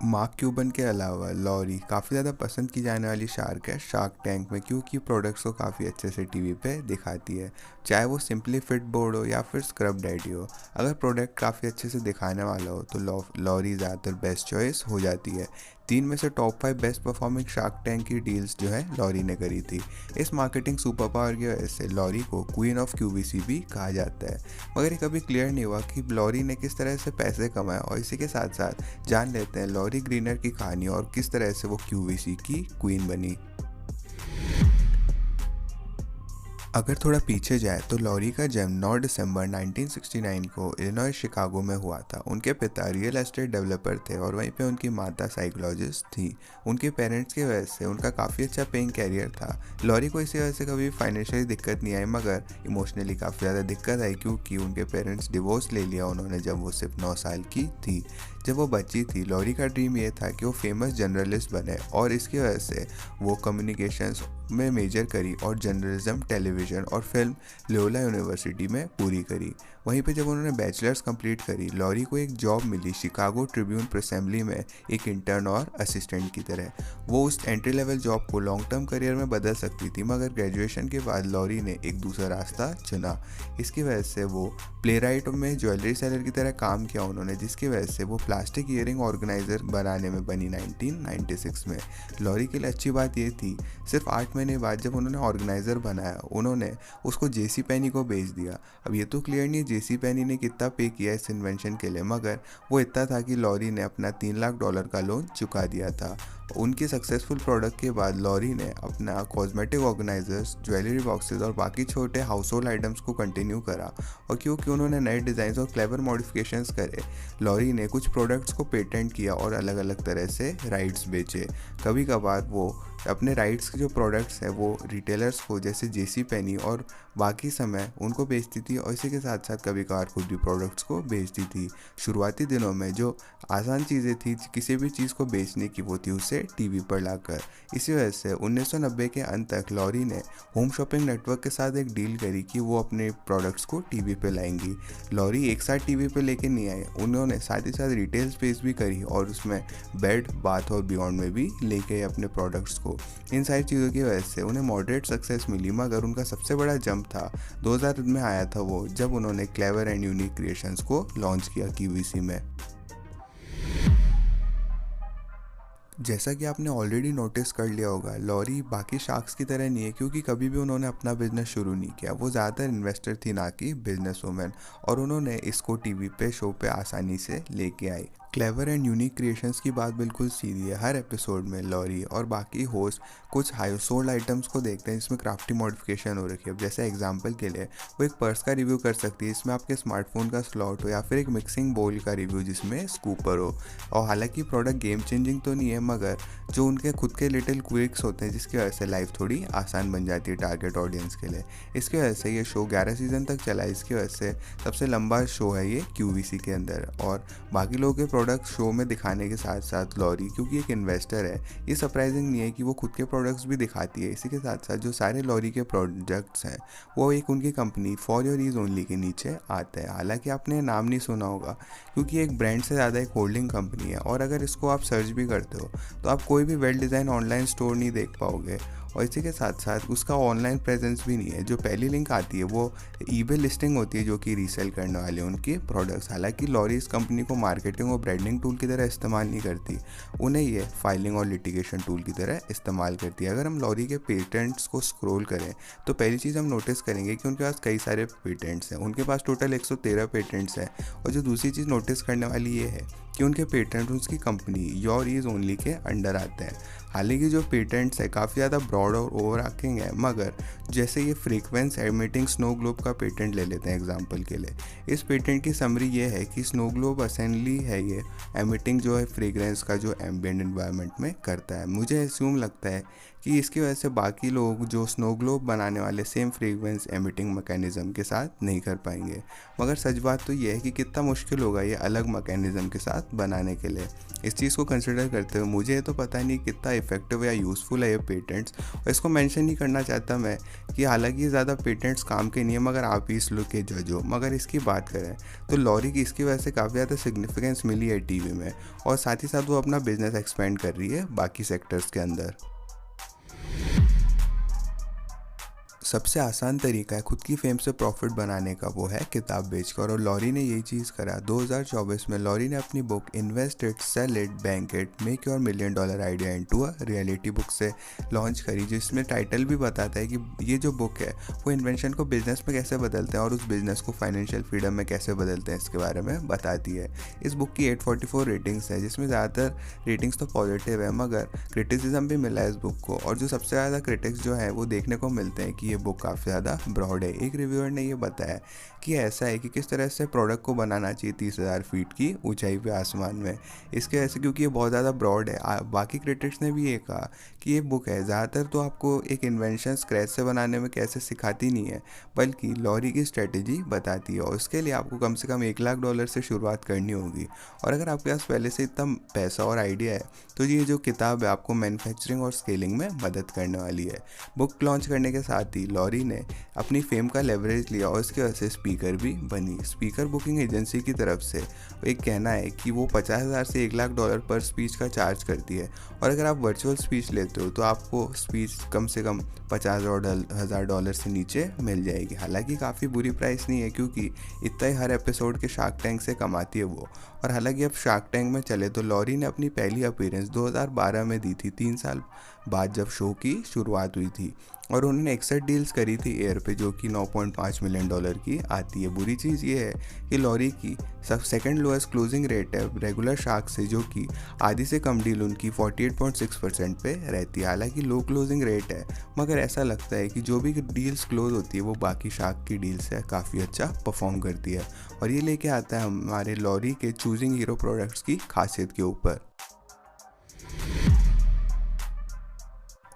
Mark Cuban के अलावा lorry काफ़ी ज़्यादा पसंद की जाने वाली शार्क है शार्क टैंक में, क्योंकि प्रोडक्ट्स को काफ़ी अच्छे से टीवी पे दिखाती है, चाहे वो सिंपली फिट बोर्ड हो या फिर स्क्रब डैडी हो। अगर प्रोडक्ट काफ़ी अच्छे से दिखाने वाला हो तो लॉरी ज़्यादातर बेस्ट चॉइस हो जाती है। 3 में से top 5 best performing shark tank की डील्स जो है लॉरी ने करी थी। इस मार्केटिंग सुपर पावर की वजह से लॉरी को क्वीन ऑफ क्यूवीसी भी कहा जाता है। मगर ये कभी क्लियर नहीं हुआ कि लॉरी ने किस तरह से पैसे कमाए, और इसी के साथ साथ जान लेते हैं लॉरी ग्रीनर की कहानी और किस तरह से वो क्यूवीसी की क्वीन बनी। अगर थोड़ा पीछे जाए तो लॉरी का जन्म 9 दिसंबर 1969 को इलिनॉय शिकागो में हुआ था। उनके पिता रियल एस्टेट डेवलपर थे और वहीं पे उनकी माता साइकोलॉजिस्ट थी। उनके पेरेंट्स की वजह से उनका काफ़ी अच्छा पेइंग कैरियर था। लॉरी को इसी वजह से कभी फाइनेंशियली दिक्कत नहीं आई, मगर इमोशनली काफ़ी ज़्यादा दिक्कत आई, क्योंकि उनके पेरेंट्स डिवोर्स ले लिया उन्होंने जब वो सिर्फ 9 साल की थी। जब वो बच्ची थी, लॉरी का ड्रीम ये था कि वो फेमस जर्नलिस्ट बने, और इसकी वजह से वो कम्युनिकेशंस में मेजर करी और जर्नलिज्म, टेलीविज़न और फिल्म लोयोला यूनिवर्सिटी में पूरी करी। वहीं पे जब उन्होंने बैचलर्स कंप्लीट करी, लॉरी को एक जॉब मिली शिकागो ट्रिब्यून प्रेसेंबली में एक इंटर्न और असिस्टेंट की तरह। वो उस एंट्री लेवल जॉब को लॉन्ग टर्म करियर में बदल सकती थी, मगर ग्रेजुएशन के बाद लॉरी ने एक दूसरा रास्ता चुना। इसकी वजह से वो प्लेराइट में ज्वेलरी सेलर की तरह काम किया उन्होंने, जिसकी वजह से वो प्लास्टिक ईयरिंग ऑर्गेनाइजर बनाने में बनी 1996 में। लॉरी के लिए अच्छी बात ये थी, सिर्फ 8 महीने बाद जब उन्होंने ऑर्गेनाइजर बनाया, उन्होंने उसको जेसी पेनी को बेच दिया। अब ये तो क्लियर नहीं है जेसी पेनी ने कितना पे किया इस इन्वेंशन के लिए, मगर वो इतना था कि लॉरी ने अपना $3 लाख का लोन चुका दिया था। उनकी सक्सेसफुल प्रोडक्ट के बाद लॉरी ने अपना कॉस्मेटिक ऑर्गेनाइजर्स, ज्वेलरी बॉक्सेस और बाकी छोटे हाउस होल्ड आइटम्स को कंटिन्यू करा, और क्योंकि उन्होंने नए डिज़ाइन और क्लेवर मॉडिफिकेशंस करे, लॉरी ने कुछ प्रोडक्ट्स को पेटेंट किया और अलग अलग तरह से राइट्स बेचे। कभी कभार वो अपने राइट्स के जो प्रोडक्ट्स हैं वो रिटेलर्स को, जैसे जेसी पेनी और बाकी समय उनको बेचती थी, और इसी के साथ साथ कभी कभार खुद भी प्रोडक्ट्स को बेचती थी। शुरुआती दिनों में जो आसान चीज़ें थी किसी भी चीज़ को बेचने की, वो थी उसे टीवी पर लाकर। इसी वजह से 1990 के अंत तक लॉरी ने होम शॉपिंग नेटवर्क के साथ एक डील करी कि वो अपने प्रोडक्ट्स को टीवी पे लाएंगी। लॉरी एक साथ टीवी पे लेके नहीं आए, उन्होंने साथ ही साथ रिटेल स्पेस भी करी और उसमें बेड, बाथ और बियॉन्ड में भी लेके अपने प्रोडक्ट्स को। इन सारी चीज़ों की वजह से उन्हें मॉडरेट सक्सेस मिली, मगर उनका सबसे बड़ा जंप था 2000 में आया था वो, जब उन्होंने क्लेवर एंड यूनिक क्रिएशंस को लॉन्च किया क्यूवीसी में। जैसा कि आपने ऑलरेडी नोटिस कर लिया होगा, लॉरी बाकी शार्क्स की तरह नहीं है, क्योंकि कभी भी उन्होंने अपना बिजनेस शुरू नहीं किया। वो ज़्यादातर इन्वेस्टर थी, ना कि बिजनेस वुमेन, और उन्होंने इसको टीवी पे शो पे आसानी से लेके आई। क्लेवर एंड यूनिक क्रिएशंस की बात बिल्कुल सीधी है। हर एपिसोड में लॉरी और बाकी होस्ट कुछ हाउस होल्ड आइटम्स को देखते हैं जिसमें क्राफ्टी मॉडिफिकेशन हो रखी है। जैसे एग्जांपल के लिए वो एक पर्स का रिव्यू कर सकती है जिसमें आपके स्मार्टफोन का स्लॉट हो, या फिर एक मिक्सिंग बोल का रिव्यू जिसमें स्कूपर हो। और हालांकि प्रोडक्ट गेम चेंजिंग तो नहीं है, मगर जो उनके खुद के लिटिल क्विक्स होते हैं जिसकी वजह से लाइफ थोड़ी आसान बन जाती है टारगेट ऑडियंस के लिए। इसकी वजह से ये शो 11 सीजन तक चला। इसकी वजह से सबसे लंबा शो है ये क्यूवीसी के अंदर। और बाकी लोगों के प्रोडक्ट शो में दिखाने के साथ साथ लॉरी, क्योंकि एक इन्वेस्टर है, ये सरप्राइजिंग नहीं है कि वो खुद के प्रोडक्ट्स भी दिखाती है। इसी के साथ साथ जो सारे लॉरी के प्रोडक्ट्स हैं वो एक उनकी company for your ease only के नीचे आते हैं। हालांकि आपने नाम नहीं सुना होगा, क्योंकि एक ब्रांड से ज़्यादा एक होल्डिंग कंपनी है, और अगर इसको आप सर्च भी करते हो तो आप कोई भी वेल डिज़ाइन ऑनलाइन स्टोर नहीं देख पाओगे। और इसी के साथ साथ उसका ऑनलाइन प्रेजेंस भी नहीं है। जो पहली लिंक आती है वो ईबे लिस्टिंग होती है जो कि रीसेल करने वाले उनके प्रोडक्ट्स। हालांकि लॉरी इस कंपनी को मार्केटिंग और ब्रांडिंग टूल की तरह इस्तेमाल नहीं करती, उन्हें ये फाइलिंग और लिटिगेशन टूल की तरह इस्तेमाल करती है। अगर हम लॉरी के पेटेंट्स को स्क्रॉल करें तो पहली चीज़ हम नोटिस करेंगे कि उनके पास कई सारे पेटेंट्स हैं। उनके पास टोटल 113 पेटेंट्स हैं। और जो दूसरी चीज़ नोटिस करने वाली ये है कि उनके पेटेंट उसकी कंपनी योर ईज ओनली के अंडर आते हैं। हालांकि जो पेटेंट्स है काफ़ी ज़्यादा ब्रॉड और ओवरआर्चिंग है, मगर जैसे ये फ्रीक्वेंस एमिटिंग स्नो ग्लोब का पेटेंट ले लेते हैं एग्जांपल के लिए। इस पेटेंट की समरी ये है कि स्नो ग्लोब असेंबली है ये एमिटिंग जो है फ्रेग्रेंस का जो एम्बिएंट एनवायरनमेंट में करता है। मुझे एज्यूम लगता है कि इसकी वजह से बाकी लोग जो स्नो ग्लोब बनाने वाले सेम फ्रीक्वेंस एमिटिंग मैकेनिज़्म के साथ नहीं कर पाएंगे। मगर सच बात तो ये है कि कितना मुश्किल होगा ये अलग मैकेनिज़्म के साथ बनाने के लिए। इस चीज़ को कंसिडर करते हुए मुझे तो पता नहीं कितना इफेक्टिव या यूज़फुल है ये पेटेंट्स, और इसको मेंशन नहीं करना चाहता मैं कि हालांकि ये ज़्यादा पेटेंट्स काम के नहीं है, मगर आप ही इस लोग के जज हो। मगर इसकी बात करें तो लॉरी की इसकी वजह से काफ़ी ज़्यादा सिग्निफिकेंस मिली है टीवी में, और साथ ही साथ वो अपना बिजनेस एक्सपेंड कर रही है बाकी सेक्टर्स के अंदर। सबसे आसान तरीका है खुद की फेम से प्रॉफिट बनाने का, वो है किताब बेचकर, और लॉरी ने यही चीज़ करा। 2024 में लॉरी ने अपनी book invest it, sell it, bank it, make your $1 million idea into a reality book से लॉन्च करी, जिसमें टाइटल भी बताता है कि ये जो बुक है वो इन्वेंशन को बिजनेस में कैसे बदलते हैं और उस बिजनेस को फाइनेंशियल फ्रीडम में कैसे बदलते हैं, इसके बारे में बताती है। इस बुक की 844 रेटिंग्स है, जिसमें ज़्यादातर रेटिंग्स तो पॉजिटिव है, मगर क्रिटिसिज्म भी मिला है इस बुक को, और जो सबसे ज़्यादा क्रिटिक्स जो है वो देखने को मिलते हैं कि बुक काफ़ी ज़्यादा ब्रॉड है। एक रिव्यूअर ने ये बताया कि ऐसा है कि किस तरह से प्रोडक्ट को बनाना चाहिए 30,000 फीट की ऊंचाई पे आसमान में, इसके वजह से क्योंकि ये बहुत ज़्यादा ब्रॉड है। बाकी क्रिटिक्स ने भी ये कहा कि ये बुक है ज़्यादातर तो आपको एक इन्वेंशन स्क्रैच से बनाने में कैसे सिखाती नहीं है, बल्कि लॉरी की स्ट्रेटेजी बताती है, और उसके लिए आपको कम से कम $1 लाख से शुरुआत करनी होगी। और अगर आपके पास पहले से इतना पैसा और आइडिया है तो ये जो किताब है आपको मैन्युफैक्चरिंग और स्केलिंग में मदद करने वाली है। बुक लॉन्च करने के साथ ही लॉरी ने अपनी फेम का लेवरेज लिया और इसकी वजह से स्पीकर भी बनी। स्पीकर बुकिंग एजेंसी की तरफ से एक कहना है कि वो $50,000 से $1 लाख पर स्पीच का चार्ज करती है, और अगर आप वर्चुअल स्पीच लेते हो तो आपको स्पीच कम से कम $50,000 से नीचे मिल जाएगी। हालांकि काफ़ी बुरी प्राइस नहीं है, क्योंकि इतना ही हर एपिसोड के शार्क टैंक से कमाती है वो। और हालांकि अब शार्क टैंक में चले तो लॉरी ने अपनी पहली अपीयरेंस 2012 में दी थी, 3 साल बाद जब शो की शुरुआत हुई थी, और उन्होंने 61 डील्स करी थी एयर पे, जो कि $9.5 मिलियन की आती है। बुरी चीज़ ये है कि लॉरी की सब सेकंड लोएस्ट क्लोजिंग रेट है रेगुलर शार्क से, जो कि आधी से कम डील उनकी 48.6% पे रहती है। हालांकि लो क्लोजिंग रेट है, मगर ऐसा लगता है कि जो भी डील्स क्लोज होती है वो बाकी शार्क की डील से काफ़ी अच्छा परफॉर्म करती है, और ये लेके आता है हमारे लॉरी के चूजिंग हीरो प्रोडक्ट्स की खासियत के ऊपर।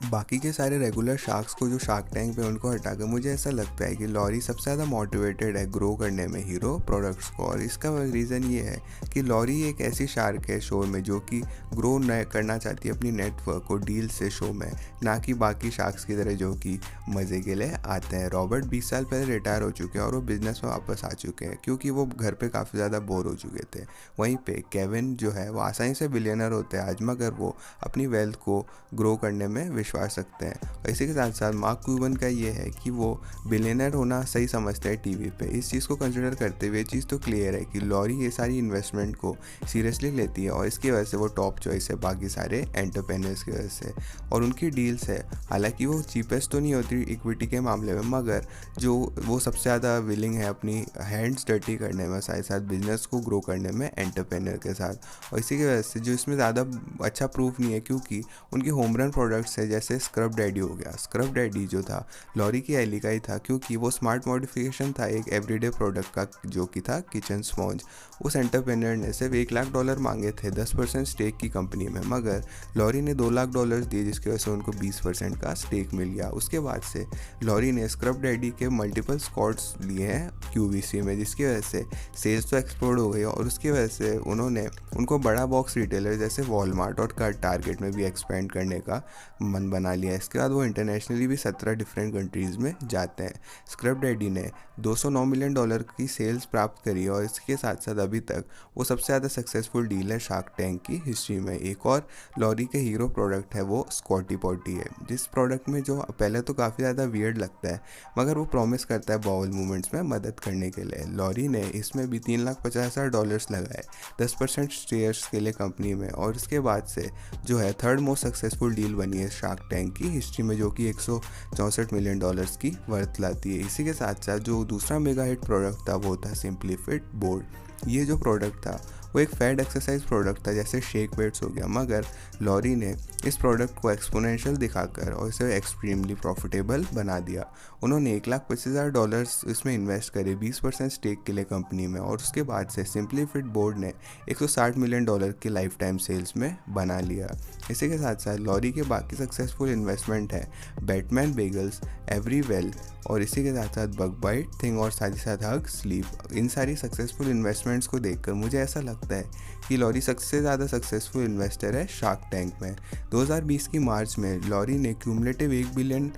बाकी के सारे रेगुलर शार्क्स को जो शार्क टैंक पे उनको हटाकर मुझे ऐसा लगता है कि लॉरी सबसे ज़्यादा मोटिवेटेड है ग्रो करने में हीरो प्रोडक्ट्स को, और इसका रीज़न ये है कि लॉरी एक ऐसी शार्क है शो में जो कि ग्रो करना चाहती है अपनी नेटवर्क को डील से शो में, ना कि बाकी शार्क्स की तरह जो कि मज़े के लिए आते हैं। रॉबर्ट 20 साल पहले रिटायर हो चुके हैं और वो बिज़नेस में वापस आ चुके हैं, क्योंकि वो घर पे काफ़ी ज़्यादा बोर हो चुके थे। वहीं पे केविन जो है वो आसानी से बिलियनर होते हैं आज, मगर वो अपनी वेल्थ को ग्रो करने में विश्वास सकते हैं। और इसी के साथ साथ मार्क क्यूबन का ये है कि वो बिलियनर होना सही समझते हैं टीवी पे। इस चीज़ को कंसिडर करते हुए चीज़ तो क्लियर है कि लॉरी ये सारी इन्वेस्टमेंट को सीरियसली लेती है, और इसकी वजह से वो टॉप चॉइस है बाकी सारे एंटरप्रेन्योर्स की वजह से। और उनकी डील्स है हालांकि वो चीपेस्ट तो नहीं होती इक्विटी के मामले में, मगर जो वो सबसे ज़्यादा विलिंग है अपनी हैंड्स डर्टी करने में, साथ साथ बिजनेस को ग्रो करने में एंटरप्रेन्योर के साथ। और इसी की वजह से जो इसमें ज़्यादा अच्छा प्रूफ नहीं है, क्योंकि उनकी होम रन प्रोडक्ट्स है, जैसे स्क्रब डैडी हो गया। स्क्रब डैडी जो था लॉरी की एली का ही था, क्योंकि वो स्मार्ट मॉडिफिकेशन था एक एवरीडे प्रोडक्ट का, जो कि था किचन स्पॉन्ज। उस एंटरप्रेन्योर ने सिर्फ $1 लाख मांगे थे 10% स्टेक की कंपनी में, मगर लॉरी ने $2 लाख दिए, जिसकी वजह से उनको 20% का स्टेक मिल गया। उसके बाद से लॉरी ने स्क्रब डैडी के मल्टीपल स्कॉट्स लिए हैं QVC में, जिसकी वजह से सेल्स तो एक्सप्लोड हो गई, और उसकी वजह से उन्होंने उनको बड़ा बॉक्स रिटेलर जैसे वॉलमार्ट और टारगेट में भी एक्सपेंड करने का मन बना लिया। इसके बाद वो इंटरनेशनली भी 17 डिफरेंट कंट्रीज़ में जाते हैं। स्क्रब डैडी ने $209 मिलियन की सेल्स प्राप्त करी, और इसके साथ साथ अभी तक वो सबसे ज़्यादा सक्सेसफुल डील है शार्क टैंक की हिस्ट्री में। एक और लॉरी के हीरो प्रोडक्ट है वो स्कॉटी पॉटी है, जिस प्रोडक्ट में जो पहले तो काफ़ी ज़्यादा वियर्ड लगता है, मगर वो प्रॉमिस करता है बाउल मूवमेंट्स में मदद करने के लिए। लॉरी ने इसमें भी $350,000 लगाए 10% शेयर्स के लिए कंपनी में, और इसके बाद से जो है थर्ड मोस्ट सक्सेसफुल डील बनी है शार्क टैंक की हिस्ट्री में, जो कि $164 मिलियन की वर्थ लाती है। इसी के साथ साथ जो दूसरा मेगा हिट प्रोडक्ट था वो था सिंपली फिट बोर्ड। ये जो प्रोडक्ट था वो एक फैट एक्सरसाइज प्रोडक्ट था जैसे शेक वेट्स हो गया, मगर लॉरी ने इस प्रोडक्ट को एक्सपोनेंशियल दिखाकर और इसे एक्सट्रीमली प्रॉफिटेबल बना दिया। उन्होंने $1,25,000 इसमें इन्वेस्ट करे 20% स्टेक के लिए कंपनी में, और उसके बाद से सिंपली फिट बोर्ड ने $160 मिलियन के लाइफ टाइम सेल्स में बना लिया। इसी के साथ साथ लॉरी के बाकी सक्सेसफुल इन्वेस्टमेंट है बैटमैन बेगल्स, एवरीवेल, और इसी के साथ साथ बग बाइट थिंग, और साथ ही साथ हग स्लीप। इन सारी सक्सेसफुल इन्वेस्टमेंट्स को देखकर मुझे ऐसा लगता है कि लॉरी सबसे ज़्यादा सक्सेसफुल इन्वेस्टर है शार्क टैंक में। 2020 की मार्च में लॉरी ने क्यूमुलेटिव $1 बिलियन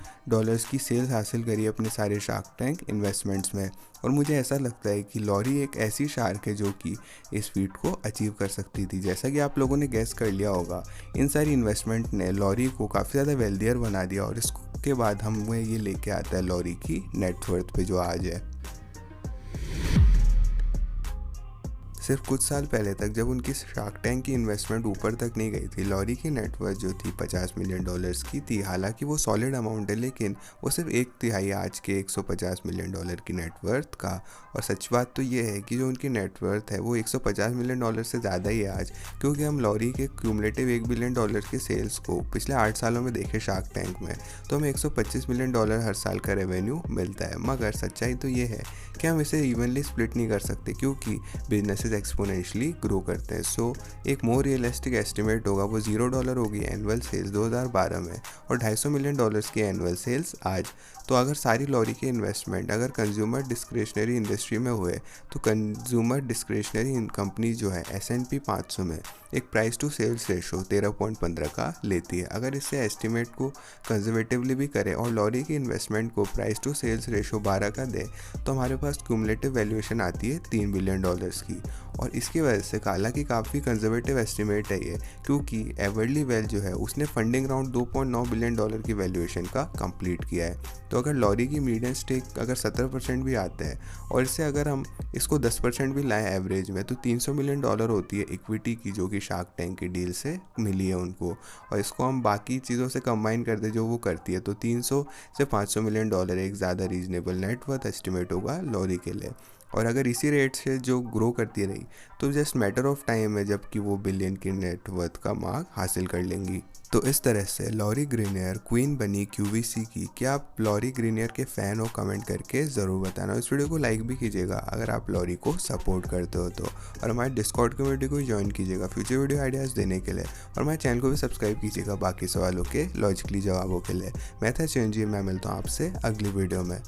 की सेल्स हासिल करी अपने सारे शार्क टैंक इन्वेस्टमेंट्स में, और मुझे ऐसा लगता है कि लॉरी एक ऐसी शार्क है जो कि इस फीट को अचीव कर सकती थी। जैसा कि आप लोगों ने गेस कर लिया होगा, इन सारी इन्वेस्टमेंट ने लॉरी को काफ़ी ज़्यादा वेल्दियर बना दिया, और इसके बाद हमें ये लेके आता है लॉरी की नेटवर्थ पे जो आज है। सिर्फ कुछ साल पहले तक जब उनकी शार्क टैंक की इन्वेस्टमेंट ऊपर तक नहीं गई थी, लॉरी की नेटवर्थ जो थी $50 मिलियन की थी। हालांकि वो सॉलिड अमाउंट है, लेकिन वो सिर्फ 1/3 आज के $150 मिलियन की नेटवर्थ का। और सच बात तो ये है कि जो उनकी नेटवर्थ है वो $150 मिलियन से ज़्यादा ही है आज, क्योंकि हम लॉरी के क्यूमुलेटिव $1 बिलियन के सेल्स को पिछले 8 सालों में देखे शार्क टैंक में, तो हमें $125 मिलियन हर साल का रेवेन्यू मिलता है। मगर सच्चाई तो ये है कि हम इसे इवनली स्प्लिट नहीं कर सकते, क्योंकि बिजनेसेस एक्सपोनेंशियली ग्रो करते हैं। सो एक मोर रियलिस्टिक एस्टिमेट होगा वो $0 होगी एनुअल सेल्स 2012 में, और $250 मिलियन की एनुअल सेल्स आज। तो अगर सारी लॉरी की इन्वेस्टमेंट अगर कंज्यूमर डिस्क्रिशनरी इंडस्ट्री में हुए, तो कंज्यूमर डिस्क्रिशनरी कंपनी जो है S&P 500 में एक प्राइस टू सेल्स रेशो 13.15 का लेती है। अगर इससे एस्टिमेट को कंजर्वेटिवली भी करें और लॉरी की इन्वेस्टमेंट को प्राइस टू सेल्स रेशो 12 का दे, तो हमारे पास क्यूमुलेटिव वैल्यूएशन आती है $3 बिलियन की। और इसकी वजह से हालांकि काफ़ी कंजर्वेटिव एस्टिमेट है ये, क्योंकि एवरली वेल जो है उसने फंडिंग राउंड $2.9 बिलियन की वैल्यूएशन का कंप्लीट किया है। तो अगर लॉरी की मीडियन स्टेक अगर 70% भी आते हैं, और इससे अगर हम इसको 10% भी लाएं एवरेज में, तो $300 मिलियन होती है इक्विटी की, जो कि शार्क टैंक की डील से मिली है उनको। और इसको हम बाकी चीज़ों से कंबाइन कर दे जो वो करती है, तो 300 से $500 मिलियन एक ज़्यादा रीजनेबल नेटवर्थ एस्टिमेट होगा लॉरी के लिए। और अगर इसी रेट से जो ग्रो करती रही, तो जस्ट मैटर ऑफ टाइम है जबकि वो बिलियन की नेटवर्थ का मार्क हासिल कर लेंगी। तो इस तरह से लॉरी ग्रीनियर क्वीन बनी QVC की। क्या आप लॉरी ग्रीनियर के फ़ैन हो? कमेंट करके ज़रूर बताना। इस वीडियो को लाइक भी कीजिएगा अगर आप लॉरी को सपोर्ट करते हो तो, और हमारे डिस्कॉर्ड कम्युनिटी को ज्वाइन कीजिएगा फ्यूचर वीडियो आइडियाज़ देने के लिए, और हमारे चैनल को भी सब्सक्राइब कीजिएगा बाकी सवालों के लॉजिकली जवाबों के लिए। मैं था चिरंजीव, मैं मिलता हूँ आपसे अगली वीडियो में।